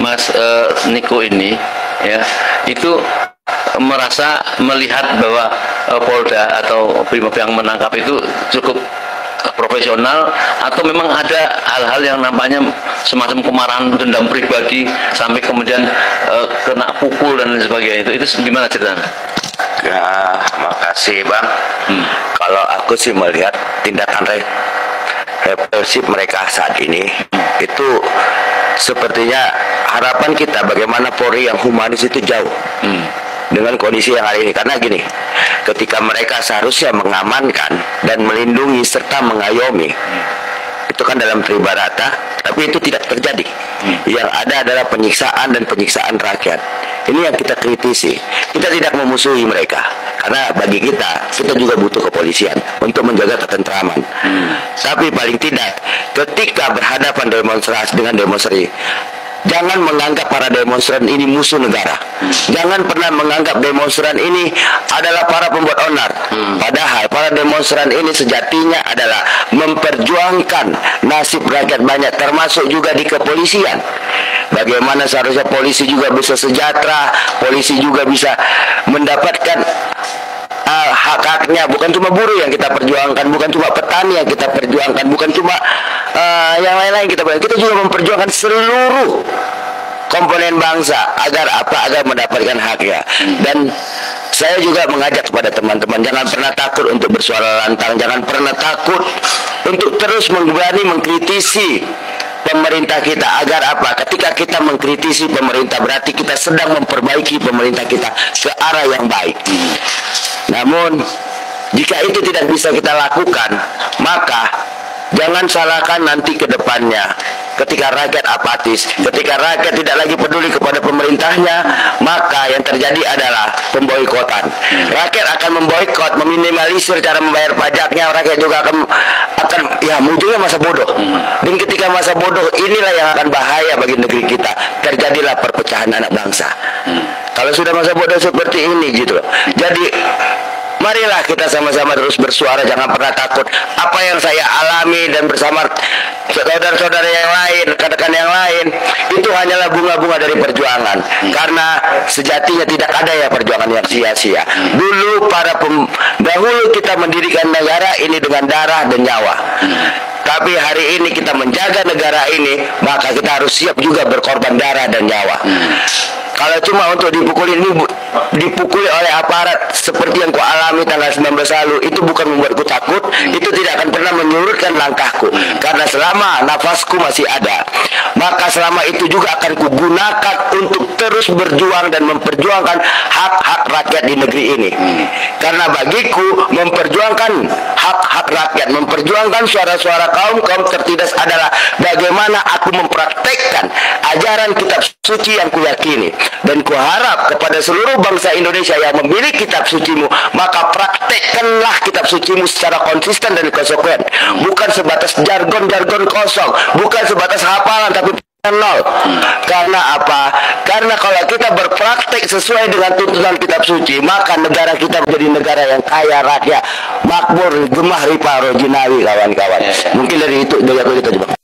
Mas Niko ini ya itu merasa melihat bahwa Polda atau Brimob yang menangkap itu cukup profesional, atau memang ada hal-hal yang nampaknya semacam kemarahan dendam pribadi sampai kemudian kena pukul dan lain sebagainya, itu gimana ceritanya? Ya, makasih Bang. Kalau aku sih melihat tindakan represif mereka saat ini itu sepertinya harapan kita bagaimana Polri yang humanis itu jauh dengan kondisi yang hari ini. Karena gini, ketika mereka seharusnya mengamankan dan melindungi serta mengayomi, itu kan dalam Tribarata, tapi itu tidak terjadi. Yang ada adalah penyiksaan dan penyiksaan rakyat. Ini yang kita kritisi. Kita tidak memusuhi mereka, karena bagi kita juga butuh kepolisian untuk menjaga ketentraman. Tapi paling tidak, ketika berhadapan demonstrasi dengan demonstrasi, jangan menganggap para demonstran ini musuh negara. Jangan pernah menganggap demonstran ini adalah para pembuat onar. Padahal para demonstran ini sejatinya adalah memperjuangkan nasib rakyat banyak, termasuk juga di kepolisian. Bagaimana seharusnya polisi juga bisa sejahtera, polisi juga bisa mendapatkan hak-haknya. Bukan cuma buruh yang kita perjuangkan, bukan cuma petani yang kita perjuangkan, bukan cuma yang lain-lain kita juga memperjuangkan seluruh komponen bangsa agar mendapatkan haknya. Dan saya juga mengajak kepada teman-teman, jangan pernah takut untuk bersuara lantang, jangan pernah takut untuk terus berani mengkritisi pemerintah kita. Agar ketika kita mengkritisi pemerintah, berarti kita sedang memperbaiki pemerintah kita ke arah yang baik. Namun jika itu tidak bisa kita lakukan, maka jangan salahkan nanti ke depannya. Ketika rakyat apatis, ketika rakyat tidak lagi peduli kepada pemerintahnya, maka yang terjadi adalah pemboikotan. Rakyat akan memboikot, meminimalisir cara membayar pajaknya. Rakyat juga akan munculnya masa bodoh. Dan ketika masa bodoh inilah yang akan bahaya bagi negeri kita. Terjadilah perpecahan anak bangsa. Kalau sudah masa bodoh seperti ini gitu. Jadi marilah kita sama-sama terus bersuara, jangan pernah takut. Apa yang saya alami dan bersama saudara-saudara yang lain, rekan-rekan yang lain, itu hanyalah bunga-bunga dari perjuangan. Karena sejatinya tidak ada ya perjuangan yang sia-sia. Dulu dahulu kita mendirikan negara ini dengan darah dan nyawa. Tapi hari ini kita menjaga negara ini, maka kita harus siap juga berkorban darah dan nyawa. Kalau cuma untuk dipukuli oleh aparat seperti yang ku alami tanggal 19 lalu, itu bukan membuatku takut, itu tidak akan pernah menyurutkan langkahku. Karena selama nafasku masih ada, maka selama itu juga akan kugunakan untuk terus berjuang dan memperjuangkan hak-hak rakyat di negeri ini. Karena bagiku memperjuangkan hak-hak rakyat, memperjuangkan suara-suara kaum tertindas adalah bagaimana aku mempraktekkan ajaran kitab suci yang kuyakini. Dan kuharap kepada seluruh bangsa Indonesia yang memiliki kitab sucimu, maka praktekkanlah kitab sucimu secara konsisten dan konsekuen. Bukan sebatas jargon-jargon kosong, bukan sebatas hafalan tapi nol. Karena Karena kalau kita berpraktek sesuai dengan tuntunan kitab suci, maka negara kita menjadi negara yang kaya raya, makmur, gemah riparo jinawi, kawan-kawan. Mungkin dari aku itu juga.